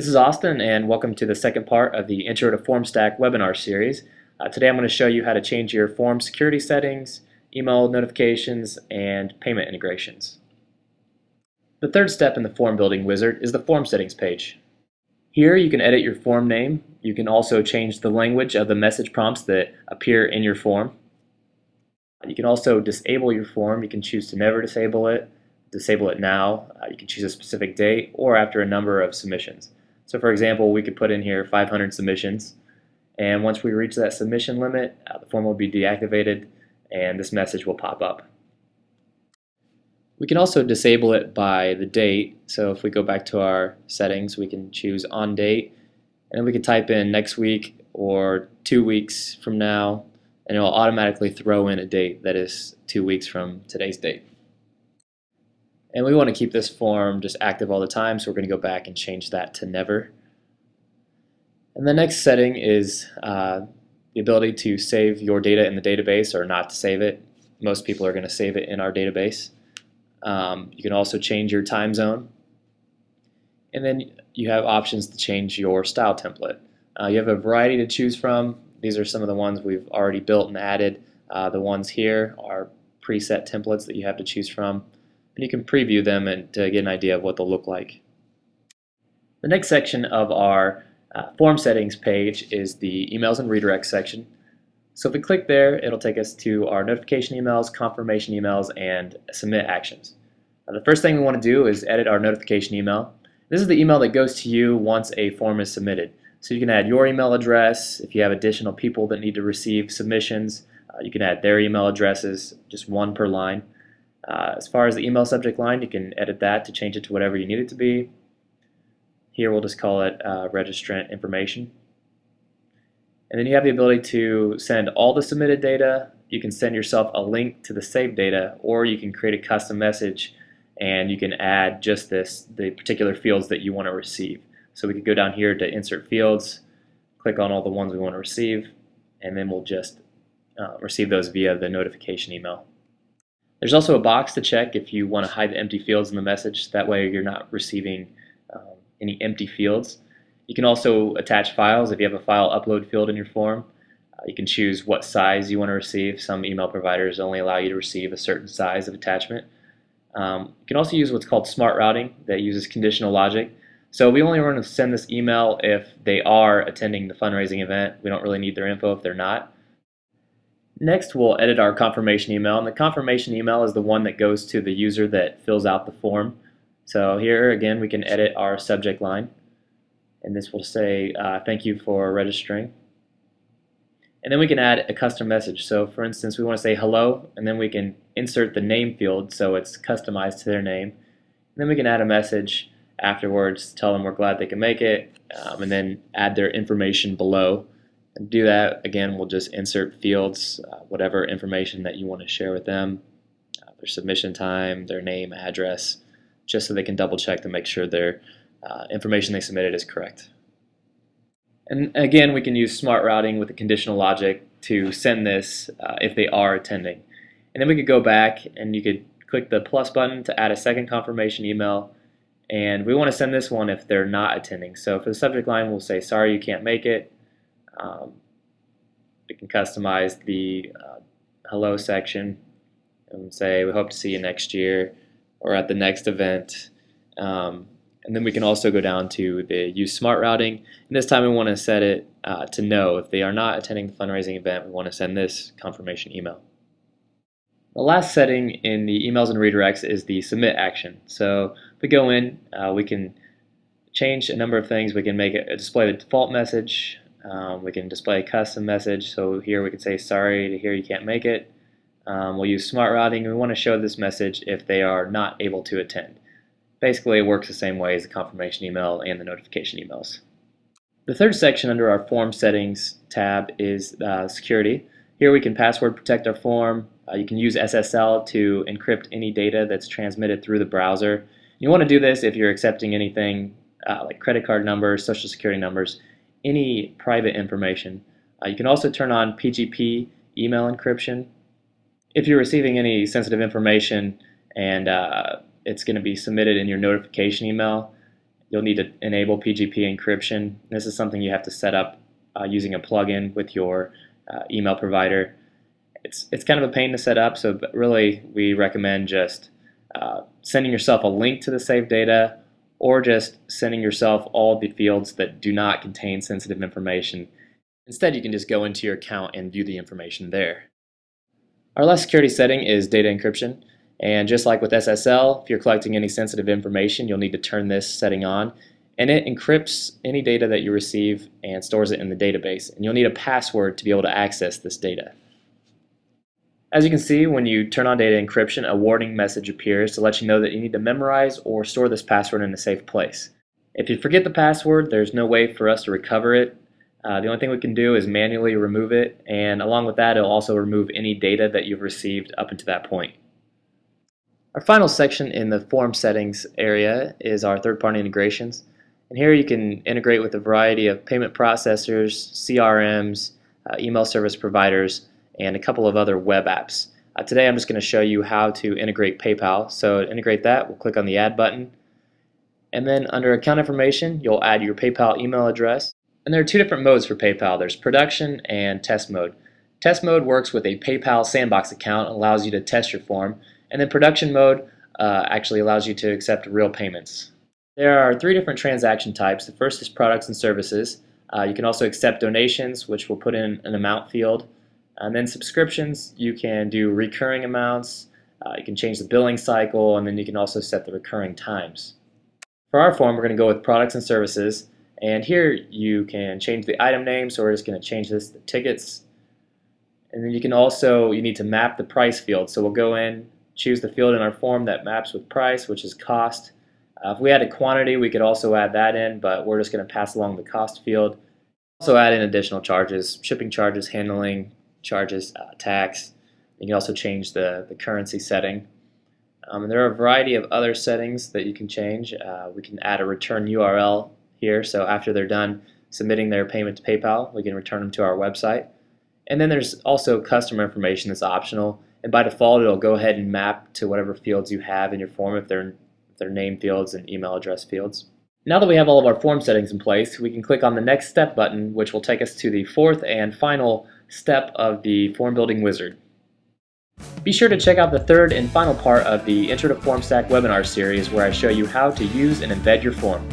This is Austin, and welcome to the second part of the Intro to Formstack webinar series. Today I'm going to show you how to change your form security settings, email notifications, and payment integrations. The third step in the form building wizard is the form settings page. Here you can edit your form name. You can also change the language of the message prompts that appear in your form. You can also disable your form. You can choose to never disable it now. You can choose a specific date or after a number of submissions. So for example, we could put in here 500 submissions, and once we reach that submission limit, the form will be deactivated and this message will pop up. We can also disable it by the date. So if we go back to our settings, we can choose on date, and then we can type in next week or 2 weeks from now, and it will automatically throw in a date that is 2 weeks from today's date. And we want to keep this form just active all the time, so we're going to go back and change that to never. And the next setting is the ability to save your data in the database or not to save it. Most people are going to save it in our database. You can also change your time zone. And then you have options to change your style template. You have a variety to choose from. These are some of the ones we've already built and added. The ones here are preset templates that you have to choose from. And you can preview them and to get an idea of what they'll look like. The next section of our form settings page is the emails and redirects section. So if we click there, it'll take us to our notification emails, confirmation emails, and submit actions. The first thing we want to do is edit our notification email. This is the email that goes to you once a form is submitted. So you can add your email address. If you have additional people that need to receive submissions, you can add their email addresses, just one per line. As far as the email subject line, you can edit that to change it to whatever you need it to be. Here we'll just call it registrant information. And then you have the ability to send all the submitted data. You can send yourself a link to the saved data, or you can create a custom message and you can add just the particular fields that you want to receive. So we could go down here to insert fields, click on all the ones we want to receive, and then we'll just receive those via the notification email. There's also a box to check if you want to hide the empty fields in the message. That way you're not receiving any empty fields. You can also attach files. If you have a file upload field in your form, you can choose what size you want to receive. Some email providers only allow you to receive a certain size of attachment. You can also use what's called smart routing that uses conditional logic. So we only want to send this email if they are attending the fundraising event. We don't really need their info if they're not. Next, we'll edit our confirmation email, and the confirmation email is the one that goes to the user that fills out the form. So here again we can edit our subject line, and this will say thank you for registering. And then we can add a custom message. So for instance, we want to say hello, and then we can insert the name field so it's customized to their name. And then we can add a message afterwards, tell them we're glad they can make it, and then add their information below. And to do that, again, we'll just insert fields, whatever information that you want to share with them, their submission time, their name, address, just so they can double check to make sure their information they submitted is correct. And again, we can use smart routing with the conditional logic to send this if they are attending. And then we could go back and you could click the plus button to add a second confirmation email, and we want to send this one if they're not attending. So for the subject line, we'll say sorry you can't make it. We can customize the hello section and say we hope to see you next year or at the next event. And then we can also go down to the use smart routing, and this time we want to set it to no. If they are not attending the fundraising event, we want to send this confirmation email. The last setting in the emails and redirects is the submit action. So if we go in, we can change a number of things. We can make it display the default message. We can display a custom message. So here we can say sorry to hear you can't make it. We'll use smart routing, and we want to show this message if they are not able to attend. Basically, it works the same way as the confirmation email and the notification emails. The third section under our form settings tab is security. Here we can password protect our form. You can use SSL to encrypt any data that's transmitted through the browser. You want to do this if you're accepting anything like credit card numbers, social security numbers, any private information. You can also turn on PGP email encryption. If you're receiving any sensitive information and it's going to be submitted in your notification email, you'll need to enable PGP encryption. This is something you have to set up using a plugin with your email provider. It's kind of a pain to set up, so really we recommend just sending yourself a link to the saved data, or just sending yourself all the fields that do not contain sensitive information. Instead, you can just go into your account and view the information there. Our last security setting is data encryption, and just like with SSL, if you're collecting any sensitive information, you'll need to turn this setting on, and it encrypts any data that you receive and stores it in the database, and you'll need a password to be able to access this data. As you can see, when you turn on data encryption, a warning message appears to let you know that you need to memorize or store this password in a safe place. If you forget the password, there's no way for us to recover it. The only thing we can do is manually remove it, and along with that, it'll also remove any data that you've received up until that point. Our final section in the form settings area is our third-party integrations. And here you can integrate with a variety of payment processors, CRMs, email service providers, and a couple of other web apps. Today I'm just going to show you how to integrate PayPal. So to integrate that, we'll click on the Add button. And then under Account Information, you'll add your PayPal email address. And there are two different modes for PayPal. There's Production and Test mode. Test mode works with a PayPal Sandbox account and allows you to test your form. And then Production mode actually allows you to accept real payments. There are three different transaction types. The first is products and services. You can also accept donations, which will put in an amount field. And then subscriptions, you can do recurring amounts, you can change the billing cycle, and then you can also set the recurring times. For our form, we're going to go with products and services, and here you can change the item name, so we're just going to change this to tickets. And then you need to map the price field, so we'll go in, choose the field in our form that maps with price, which is cost. If we had a quantity, we could also add that in, but we're just going to pass along the cost field. Also add in additional charges, shipping charges, handling charges, tax. You can also change the currency setting. And there are a variety of other settings that you can change. We can add a return URL here, so after they're done submitting their payment to PayPal, we can return them to our website. And then there's also customer information that's optional, and by default it'll go ahead and map to whatever fields you have in your form, if they're name fields and email address fields. Now that we have all of our form settings in place, we can click on the Next Step button, which will take us to the fourth and final step of the form building wizard. Be sure to check out the third and final part of the Intro to Formstack webinar series, where I show you how to use and embed your form.